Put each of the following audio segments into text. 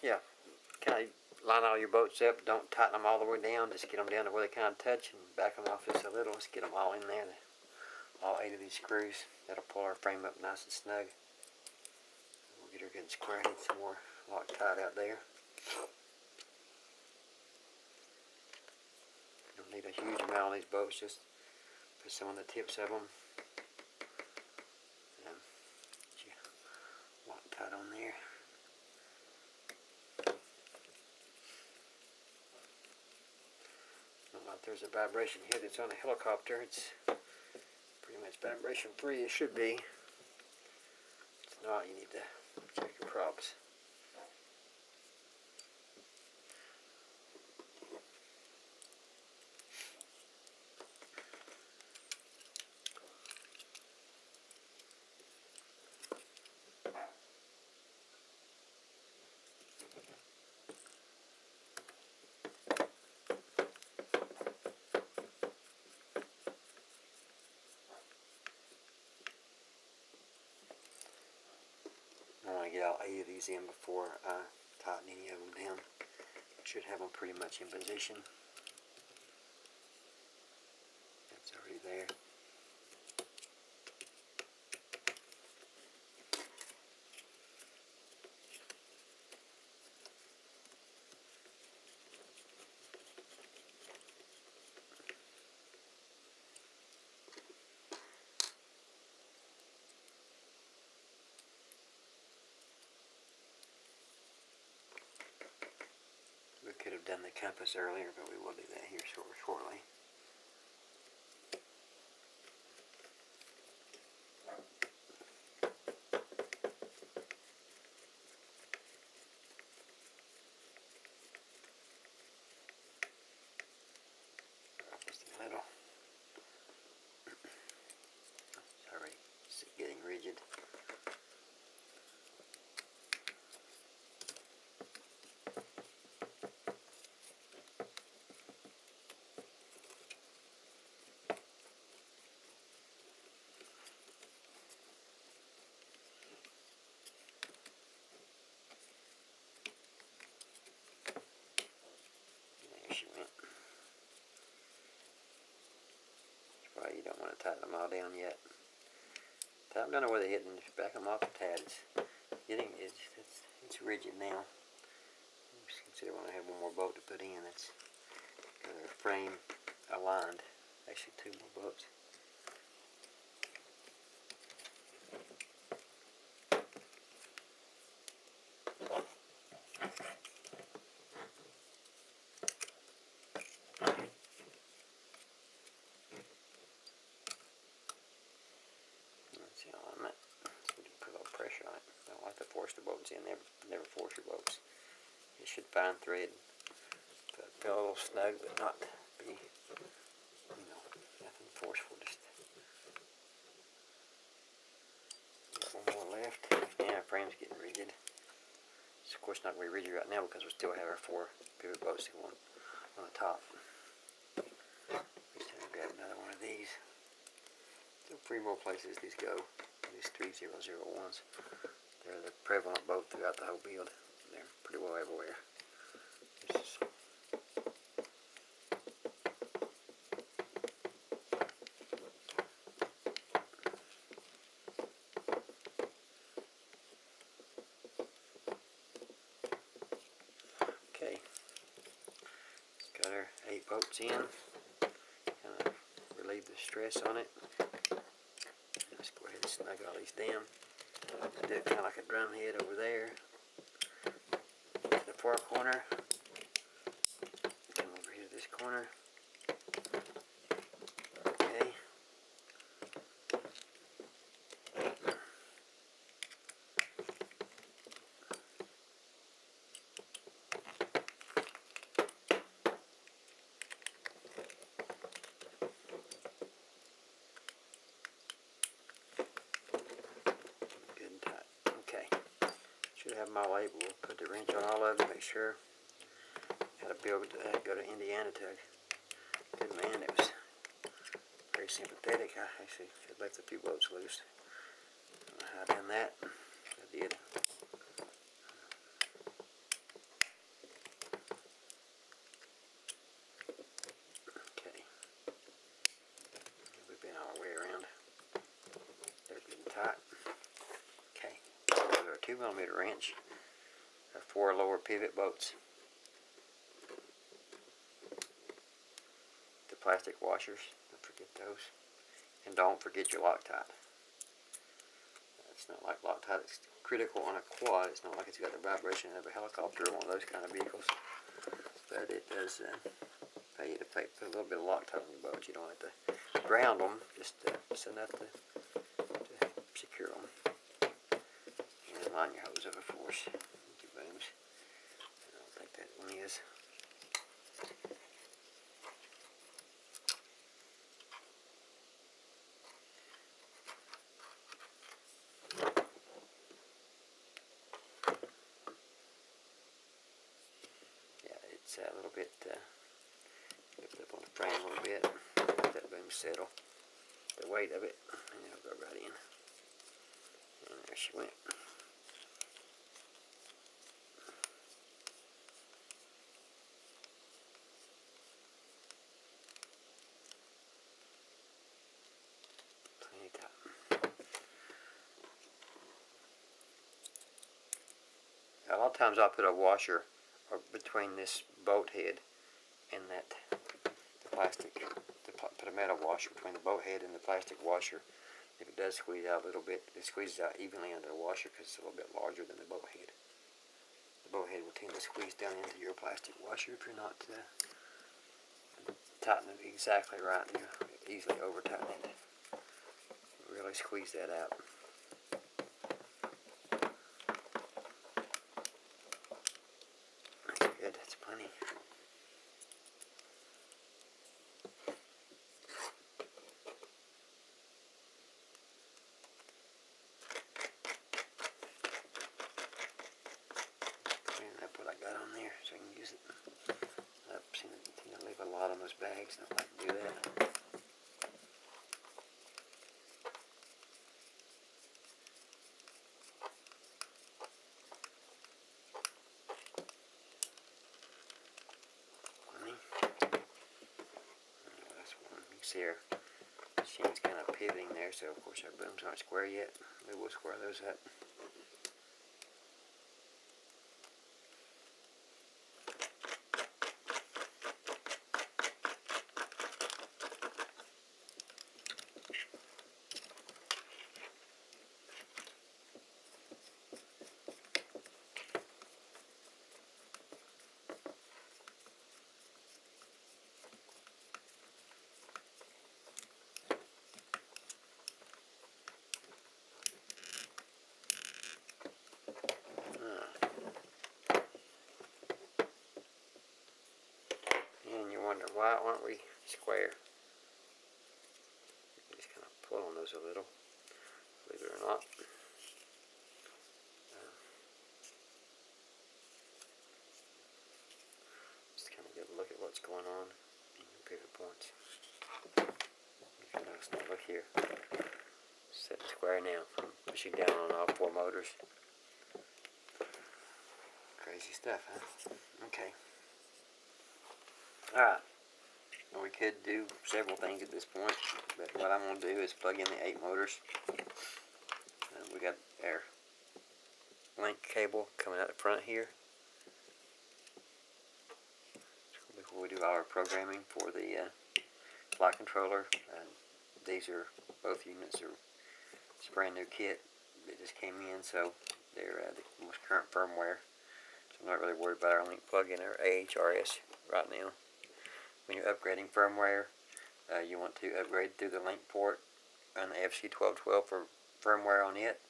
yeah, kind of line all your boats up. Don't tighten them all the way down. Just get them down to where they kind of touch and back them off just a little. Let's get them all in there. All 8 of these screws. That'll pull our frame up nice and snug. We'll get her good and square. Need some more Loctite out there. You don't need a huge amount on these boats. Just put some on the tips of them. And get your Loctite on there. Not like there's a vibration here that's on a helicopter. It's pretty much vibration free. It should be. If it's not, you need to check your props. I want to get all 8 of these in before I tighten any of them down. Should have them pretty much in position. That's already there. We could have done the compass earlier, but we will do that here shortly. Just a little. It's already getting rigid. Well, you don't want to tighten them all down yet. Tighten them down to where they're hitting. Just back them off a tad. It's rigid now. Just consider when I have one more bolt to put in. It's got our frame aligned. Actually, 2 more bolts. Alignment. So we can put a little pressure on it. I don't like to force the bolts in. Never force your bolts. It should fine thread. Feel a little snug, but not be, nothing forceful. Just got one more left. Yeah, our frame's getting rigid. It's of course not going to be rigid right now because we still have our 4 pivot bolts on the top. Just grab another one of these. 3 more places these go. These 3001s. They're the prevalent boat throughout the whole build. They're pretty well everywhere. Okay. Got our 8 bolts in. Kind of relieve the stress on it. Let's go ahead and snug all these down. I do it kind of like a drum head over there. The far corner. Come over here to this corner. Okay. Should have my label. We'll put the wrench on all of them, make sure. Had a bill to go to Indiana to a good man that was very sympathetic. I actually had left a few bolts loose. I don't know how I done that. I did. 2mm wrench, 4 lower pivot bolts, the plastic washers, don't forget those, and don't forget your Loctite. It's not like Loctite is critical on a quad. It's not like it's got the vibration of a helicopter or one of those kind of vehicles, but it does pay you to put a little bit of Loctite on your boat. You don't have to ground them, just enough to secure them. And line your hose up, of course, with your booms. I don't think that one is. It's a little bit lift up on the frame a little bit, let that boom settle, the weight of it, and it'll go right in. And there she went. Plenty tight. A lot of times I'll put a washer between this bolt head and the plastic, put a metal washer between the bolt head and the plastic washer. If it does squeeze out a little bit, it squeezes out evenly under the washer because it's a little bit larger than the bolt head. The bolt head will tend to squeeze down into your plastic washer if you're not tightening it exactly right. You easily over tighten it. Really squeeze that out. Good, that's plenty. Clean up what I got on there so I can use it. I've seen it leave a lot on those bags, and I like to do that. See our machine's kind of pivoting there, so of course our booms aren't square yet. We will square those up. And you wonder, why aren't we square? Just kind of pull on those a little, believe it or not. Just kind of get a look at what's going on in your pivot points. You can notice now, look here. Setting square now. I'm pushing down on all 4 motors. Crazy stuff, huh? Okay. Alright. Well, we could do several things at this point, but what I'm going to do is plug in the 8 motors. We got our link cable coming out the front here. Before we do our programming for the flight controller, these are, both units are, it's a brand new kit that just came in, so they're the most current firmware. So I'm not really worried about our link plug-in or AHRS right now. When you're upgrading firmware, you want to upgrade through the link port on the FC1212 for firmware on it.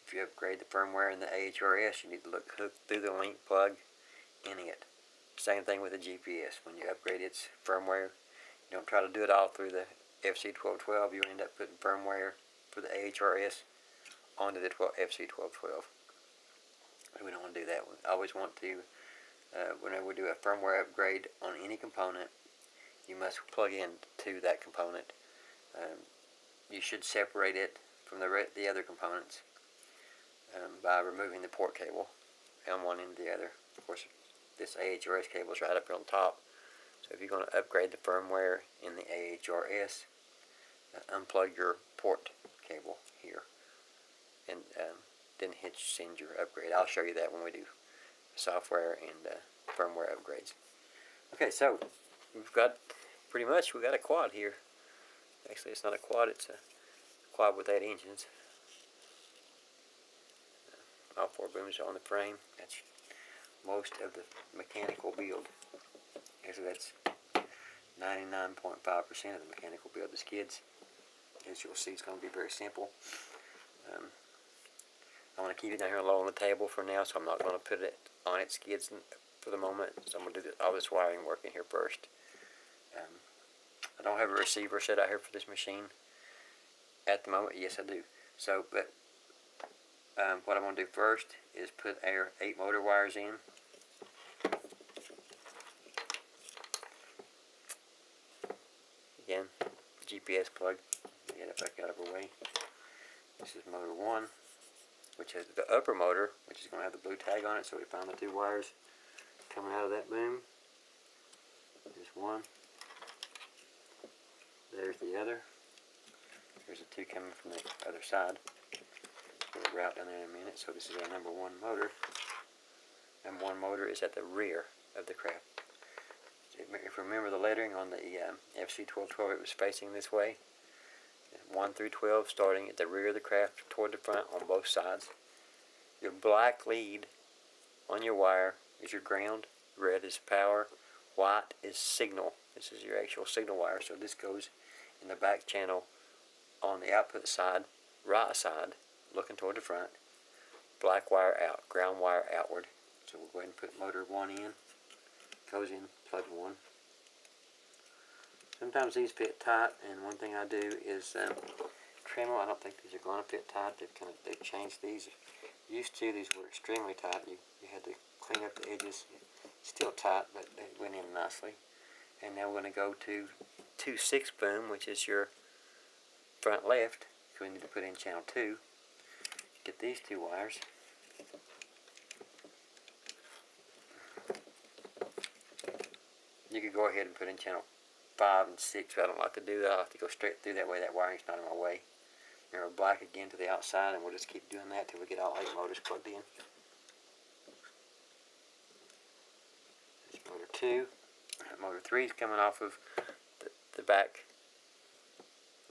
If you upgrade the firmware in the AHRS, you need to look through the link plug in it. Same thing with the GPS. When you upgrade its firmware, you don't try to do it all through the FC1212. You end up putting firmware for the AHRS onto the FC1212. We don't want to do that. We always want to, whenever we do a firmware upgrade on any component, you must plug in to that component. You should separate it from the other components by removing the port cable on one end to the other. Of course, this AHRS cable is right up here on top. So if you're going to upgrade the firmware in the AHRS, unplug your port cable here. And then hit send your upgrade. I'll show you that when we do software and firmware upgrades. Okay, so we've got a quad here. Actually, it's not a quad, it's a quad with 8 engines. All 4 booms are on the frame. That's most of the mechanical build. Actually, that's 99.5% of the mechanical build. The skids, as you'll see, it's going to be very simple. I want to keep it down here low on the table for now, so I'm not going to put it on its skids for the moment. So I'm going to do all this wiring work in here first. I don't have a receiver set out here for this machine at the moment. Yes, I do. So, but what I'm going to do first is put our 8 motor wires in. Again, GPS plug. Get it back out of our way. This is motor 1, which has the upper motor, which is going to have the blue tag on it. So we found the 2 wires coming out of that boom. There's one. There's the other. There's the 2 coming from the other side. We'll route down there in a minute. So this is our number 1 motor. Number 1 motor is at the rear of the craft. If you remember the lettering on the FC1212, it was facing this way. 1 through 12 starting at the rear of the craft toward the front on both sides. Your black lead on your wire is your ground. Red is power. White is signal. This is your actual signal wire. So this goes in the back channel on the output side, right side, looking toward the front. Black wire out, ground wire outward. So we'll go ahead and put motor 1 in. Goes in, plug 1. Sometimes these fit tight, and one thing I do is trim them. I don't think these are going to fit tight. They've changed these. Used to, these were extremely tight. You had to clean up the edges. Still tight, but they went in nicely. And now we're going to go to 2/6 boom, which is your front left. So we need to put in channel 2. Get these 2 wires. You could go ahead and put in channel 5 and 6, but I don't like to do that. I like to go straight through, that way that wiring's not in my way. Remember, black again to the outside, and we'll just keep doing that till we get all 8 motors plugged in. There's motor 2. Motor 3 is coming off of the back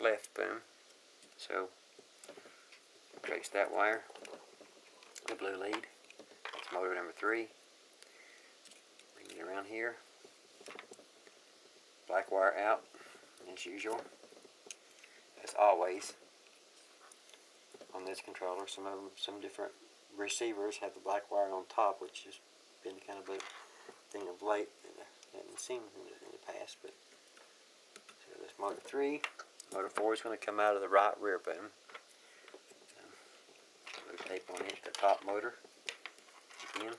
left boom. So, trace that wire, the blue lead. That's motor number 3. Bring it around here. Black wire out, as usual. As always, on this controller, some different receivers have the black wire on top, which has been kind of a thing of late that I haven't seen in the past. But so this motor 3, motor 4 is going to come out of the right rear boom. Blue tape on it, the top motor. Again,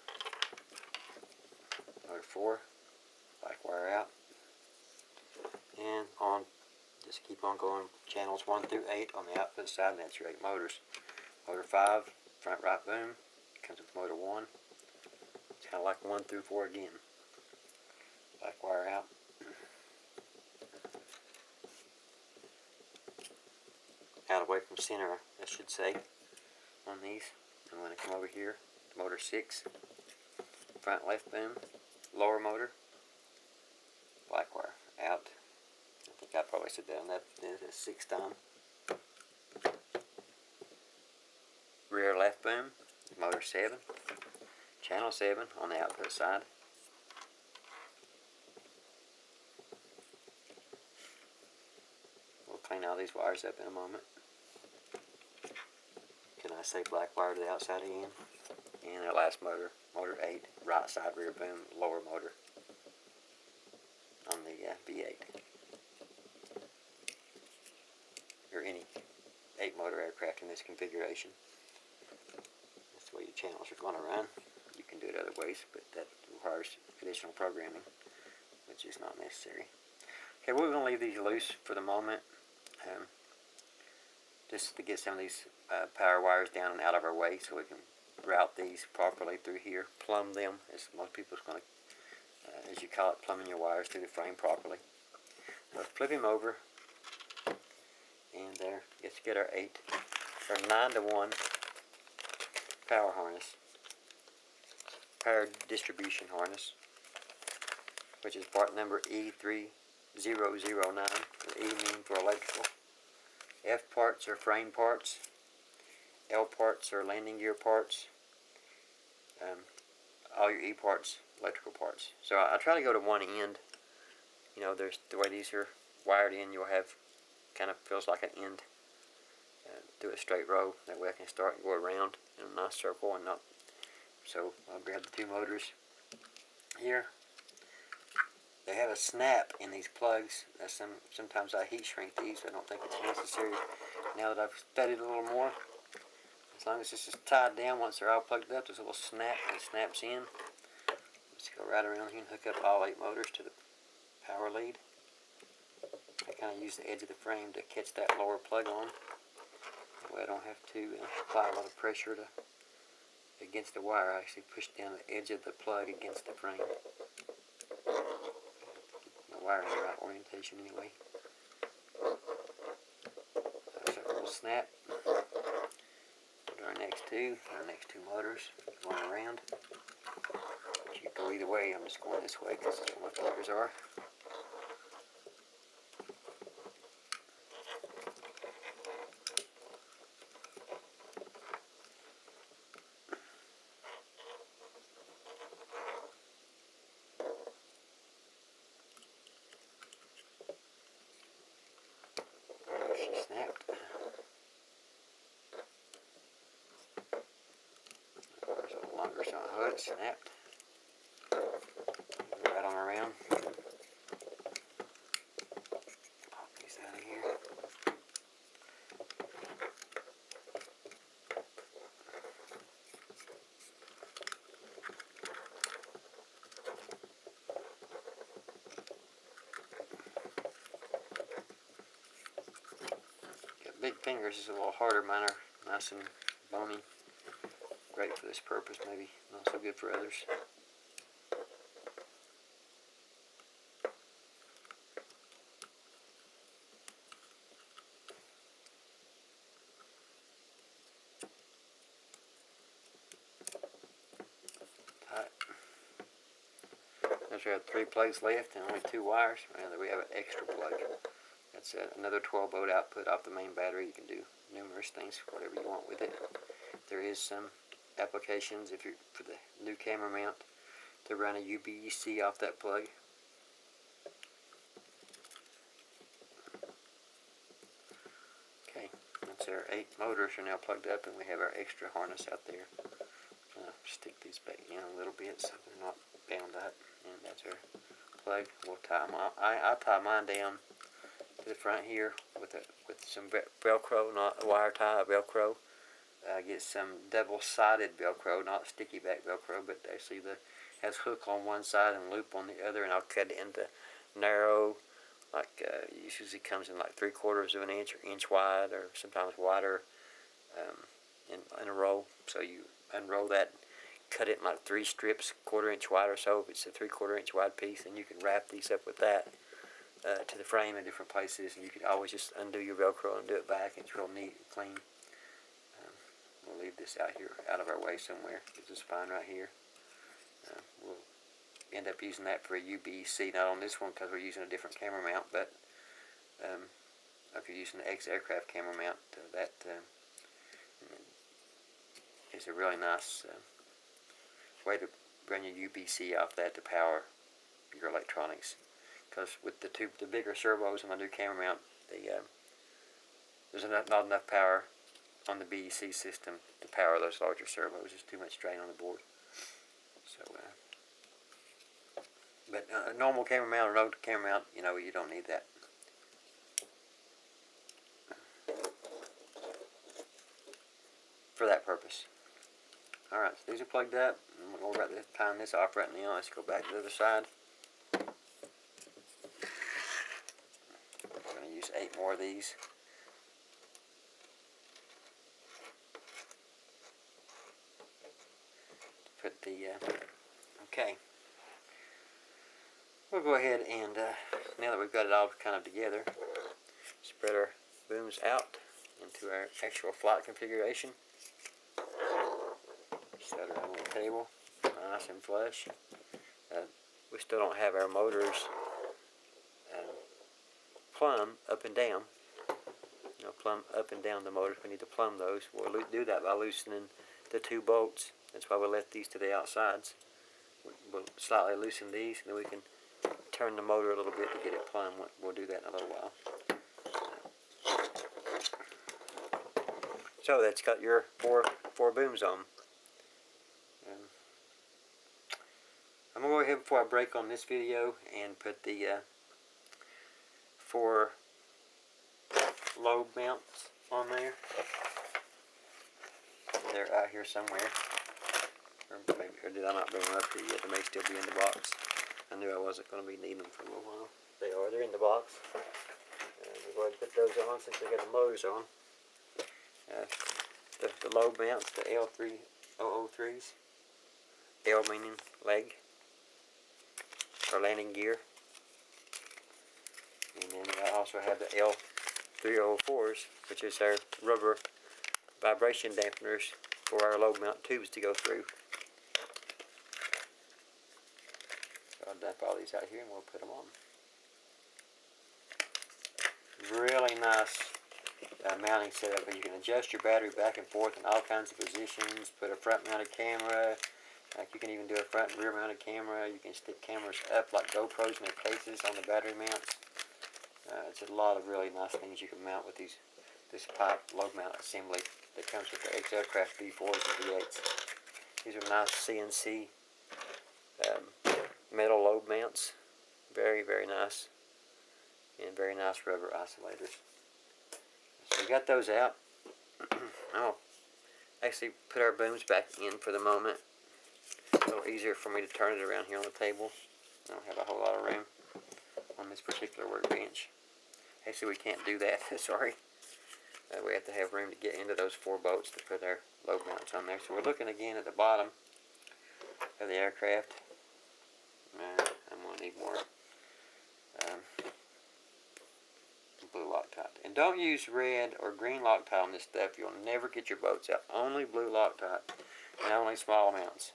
motor 4, black wire out. And on, just keep on going, channels 1 through 8 on the output side, and that's your 8 motors. Motor 5, front right boom, comes with motor 1. It's kind of like 1 through 4 again. Black wire out. Out away from center, I should say, on these. I'm going to come over here, motor 6, front left boom, lower motor, black wire out. I think I probably said that on that the 6th time. Rear left boom, motor 7, channel 7 on the output side. We'll clean all these wires up in a moment. Can I say black wire to the outside again? And our last motor, motor 8, right side rear boom, lower motor on the V8. Or any 8 motor aircraft in this configuration. That's the way your channels are going to run. You can do it other ways, but that requires additional programming, which is not necessary. Okay, we're going to leave these loose for the moment, just to get some of these power wires down and out of our way, so we can route these properly through here, plumb them, as most people's going to, as you call it, plumbing your wires through the frame properly. Let's flip him over. And there, let's get our 9 to 1 power harness, power distribution harness, which is part number E3009, with E meaning for electrical. F parts are frame parts, L parts are landing gear parts, all your E parts, electrical parts. So I try to go to one end. You know, there's the way these are wired in, you'll have, kind of feels like an end. Do a straight row, that way I can start and go around in a nice circle and not. So I'll grab the two motors here. They have a snap in these plugs. Sometimes I heat shrink these. I don't think it's necessary now that I've studied a little more. As long as this is tied down, once they're all plugged up, there's a little snap that snaps in. Let's go right around here and hook up all 8 motors to the power lead. I kind of use the edge of the frame to catch that lower plug on. That way I don't have to apply a lot of pressure against the wire. I actually push down the edge of the plug against the frame. The wire in the right orientation anyway. There's a little snap. Our next two motors going around. You can go either way. I'm just going this way because that's where my pluggers are. She snapped. There's a little longer so I it snapped. Right on around. Pop these out of here. Got big fingers, is a little harder. Mine are nice and bony. Great for this purpose, maybe not so good for others. Tight. Notice we have 3 plugs left and only 2 wires. And we have an extra plug. That's another 12 volt output off the main battery. You can do numerous things, whatever you want with it. There is some applications if you're for the new camera mount to run a USB-C off that plug. Okay, that's our 8 motors are now plugged up, and we have our extra harness out there. Stick these back in a little bit so they're not bound up, and that's our plug. We'll tie them off. I tie mine down to the front here with some Velcro, not a wire tie, a Velcro. Get some double-sided Velcro, not sticky back Velcro, but actually has hook on one side and loop on the other, and I'll cut it into narrow, like usually comes in like 3/4 of an inch or inch wide, or sometimes wider, in a roll. So you unroll that, cut it in like 3 strips, 1/4 inch wide or so. If it's a 3/4 inch wide piece, and you can wrap these up with that to the frame in different places, and you can always just undo your Velcro and do it back. It's real neat and clean. We'll leave this out here, out of our way somewhere. There's a spine right here. We'll end up using that for a USB-C, not on this one because we're using a different camera mount, but if you're using the XAircraft camera mount, that is a really nice way to run your USB-C off that to power your electronics. Because with the bigger servos on my new camera mount, there's not enough power on the BEC system to power those larger servos. There's too much drain on the board. So, but a normal camera mount or no camera mount, you don't need that. For that purpose. Alright, so these are plugged up. I'm going to worry about tying this off right now. Let's go back to the other side. I'm going to use 8 more of these. Put the, okay. We'll go ahead and, now that we've got it all kind of together, spread our booms out into our actual flight configuration. Set her on the table, nice and flush. We still don't have our motors plumb up and down. Plumb up and down the motors. We need to plumb those. We'll do that by loosening the 2 bolts. That's why we left these to the outsides. We'll slightly loosen these, and then we can turn the motor a little bit to get it plumb. We'll do that in a little while. So that's got your four booms on. I'm going to go ahead before I break on this video and put the 4 lobe mounts on there. They're out here somewhere. Or did I not bring them up here yet? They may still be in the box. I knew I wasn't going to be needing them for a little while. They are. They're in the box. We'll go ahead and put those on since they got the motors on. The lobe mounts, the L3003s. L meaning leg. Or landing gear. And then I also have the L3004s, which is our rubber vibration dampeners for our lobe mount tubes to go through. So I'll dump all these out here and we'll put them on. Really nice mounting setup, but you can adjust your battery back and forth in all kinds of positions. Put a front mounted camera. You can even do a front and rear mounted camera. You can stick cameras up like GoPros in their cases on the battery mounts. It's a lot of really nice things you can mount with this pipe lobe mount assembly that comes with the XAircraft V4s and V8s. These are nice CNC metal lobe mounts. Very, very nice. And very nice rubber isolators. So we got those out. I'll actually put our booms back in for the moment. A little easier for me to turn it around here on the table. I don't have a whole lot of room on this particular workbench. Actually, we can't do that. Sorry. We have to have room to get into those 4 bolts to put our lobe mounts on there. So we're looking again at the bottom of the aircraft. I'm going to need more blue Loctite. And don't use red or green Loctite on this stuff. You'll never get your boats out. Only blue Loctite and only small amounts.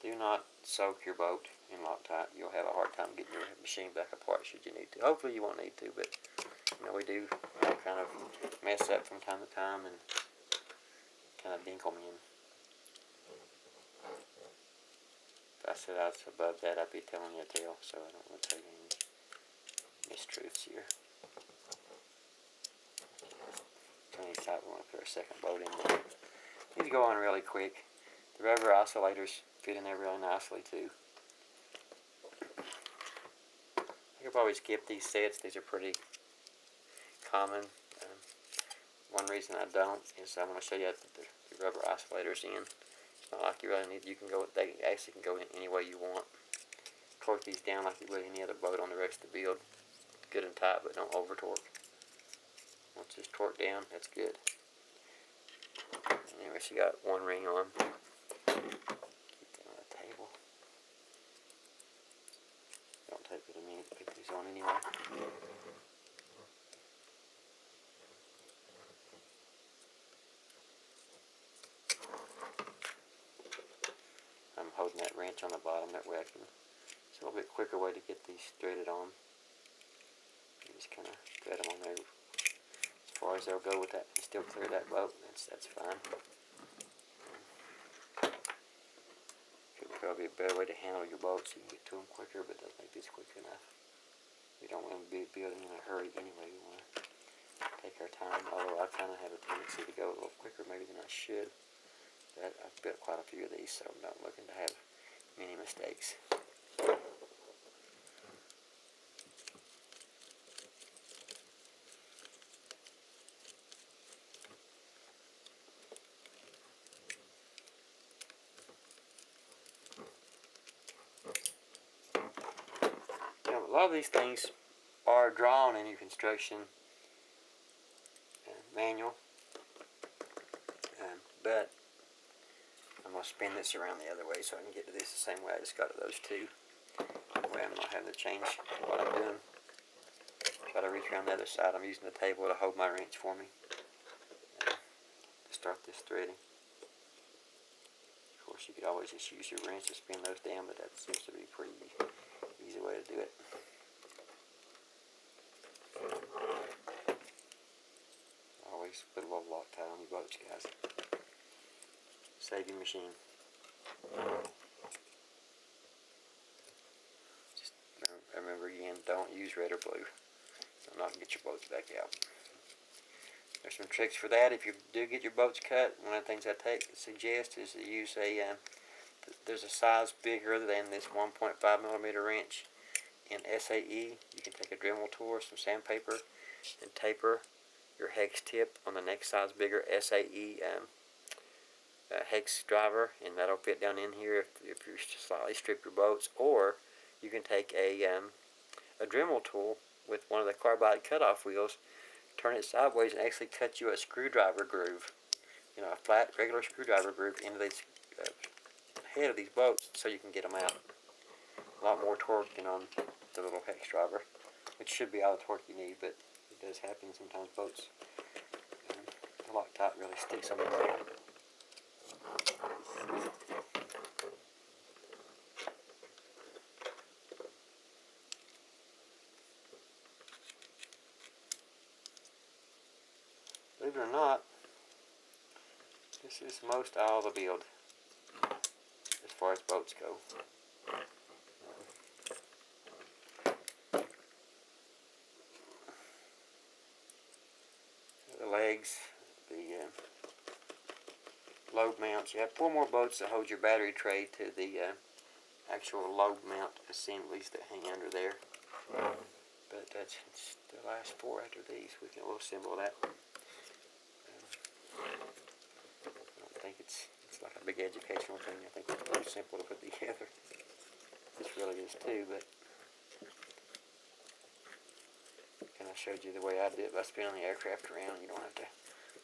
Do not soak your boat in Loctite. You'll have a hard time getting your machine back apart should you need to. Hopefully you won't need to, but we do kind of mess up from time to time and kind of dink them in. If I said I was above that, I'd be telling you a tale, so I don't want to tell you any mistruths here. Anytime we want to put our second boat in there. These go on really quick. The rubber isolators fit in there really nicely too. I could probably skip these sets. These are pretty common. One reason I don't is I'm going to show you the rubber isolators in. It's not like you really need. You can go. They actually can go in any way you want. Torque these down like you would any other boat on the rest of the build. Good and tight, but don't over torque. Once it's torqued down, that's good. Anyway, she got one ring on. Keep that on the table. Don't take it a minute to put these on anyway. I'm holding that wrench on the bottom, that way it's a little bit quicker way to get these threaded on. You just kind of thread them on there as far as they'll go with that and still clear that boat. That's fine. Could probably be a better way to handle your boat so you can get to them quicker, but I think this quick enough. We don't want to be building in a hurry anyway. We want to take our time, although I kind of have a tendency to go a little quicker maybe than I should. But I've built quite a few of these, so I'm not looking to have many mistakes. A lot of these things are drawn in your construction manual, but I'm going to spin this around the other way so I can get to this the same way I just got to those two. That way I'm not having to change what I'm doing. Try to reach around the other side. I'm using the table to hold my wrench for me to start this threading. course, you could always just use your wrench to spin those down, but that seems to be a pretty easy way to do it. Always put a little Loctite on your boats, guys. Save your machine. Just remember again, don't use red or blue. So not to get your boats back out. There's some tricks for that. If you do get your boats cut, one of the things I suggest is to use there's a size bigger than this 1.5mm wrench in SAE. You can take a Dremel tool or some sandpaper and taper your hex tip on the next size bigger SAE hex driver, and that'll fit down in here if you slightly strip your boats. Or you can take a Dremel tool with one of the carbide cutoff wheels, turn it sideways, and actually cut you a screwdriver groove, a flat regular screwdriver groove into this head of these boats, so you can get them out. A lot more torque than on the little hex driver, which should be all the torque you need, but it does happen sometimes. Boats, the Loctite really sticks them in there. Believe it or not, this is most all the build as far as boats go. The legs, the load mounts. You have 4 more boats that hold your battery tray to the actual load mount assemblies that hang under there. But that's the last 4 after these. We'll assemble that. I don't think it's like a big educational thing. I think it's pretty simple to put together. This really is too, but kind of showed you the way I did it by spinning the aircraft around. You don't have to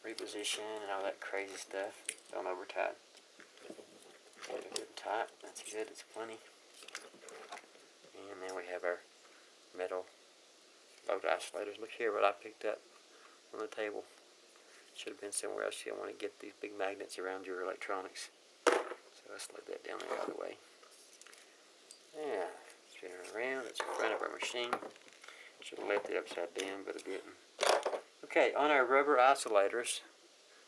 reposition and all that crazy stuff. Don't over tight. Get it good and tight. That's good. It's plenty. And then we have our metal load isolators. Look here what I picked up on the table. Should have been somewhere else. You don't want to get these big magnets around your electronics. So let's let that down there out of the way. Yeah, spin it around. It's in front of our machine. Should have left it upside down, but it didn't. Okay, on our rubber isolators,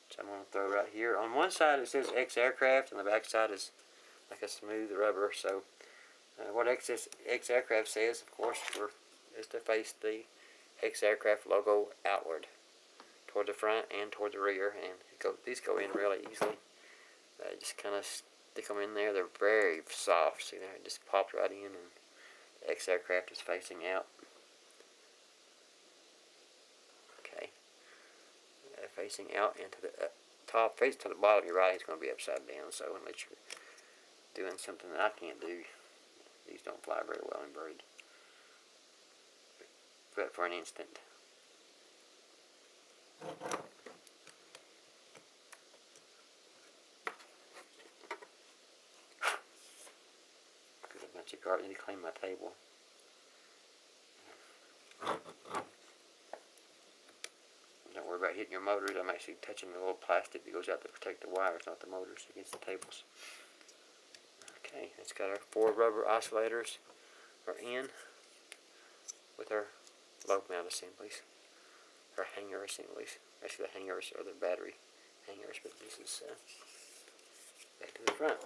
which I'm going to throw right here. On one side it says XAircraft, and the back side is like a smooth rubber. So what XAircraft says, of course, is to face the XAircraft logo outward, toward the front and toward the rear, and these go in really easily. Just kind of stick them in there. They're very soft. See there, it just popped right in, and the XAircraft is facing out. Okay, facing out into the top, face to the bottom. Your writing's going to be upside down. So unless you're doing something that I can't do, these don't fly very well inverted. But for an instant. Got a bunch of garbage. I need to clean my table. Don't worry about hitting your motors. I'm actually touching the little plastic that goes out to protect the wires, not the motors, against the tables. Okay, it's got our 4 rubber isolators are in with our load mount assemblies, or hanger assemblies. Actually, the hangers are the battery hangers, but this is back to the front.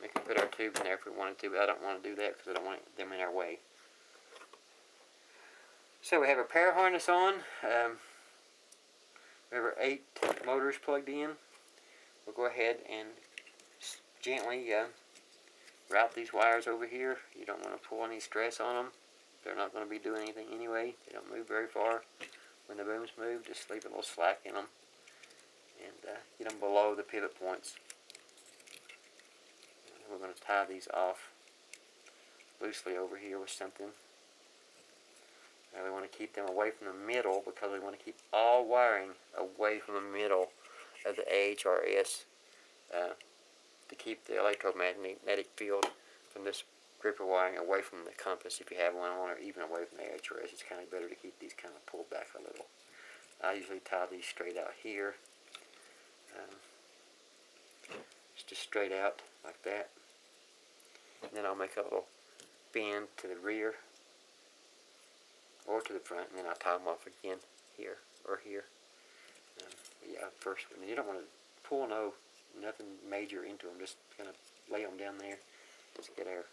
We can put our tubes in there if we wanted to, but I don't want to do that because I don't want them in our way. So we have our power harness on. We have our 8 motors plugged in. We'll go ahead and gently route these wires over here. You don't want to pull any stress on them. They're not going to be doing anything anyway. They don't move very far. When the booms move, just leave a little slack in them and get them below the pivot points. We're going to tie these off loosely over here with something. Now we want to keep them away from the middle because we want to keep all wiring away from the middle of the AHRS to keep the electromagnetic field from this gripper wiring away from the compass if you have one on, or even away from the AHRS. It's kind of better to keep these kind of pulled back a little. I usually tie these straight out here. It's just straight out like that. And then I'll make a little bend to the rear or to the front, and then I'll tie them off again here or here. Yeah, first one. You don't want to pull nothing major into them. Just kind of lay them down there. Just get air.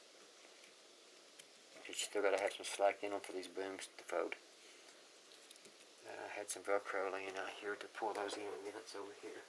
You still got to have some slack in them for these booms to fold. I had some Velcro laying out here to pull those in. That's over here.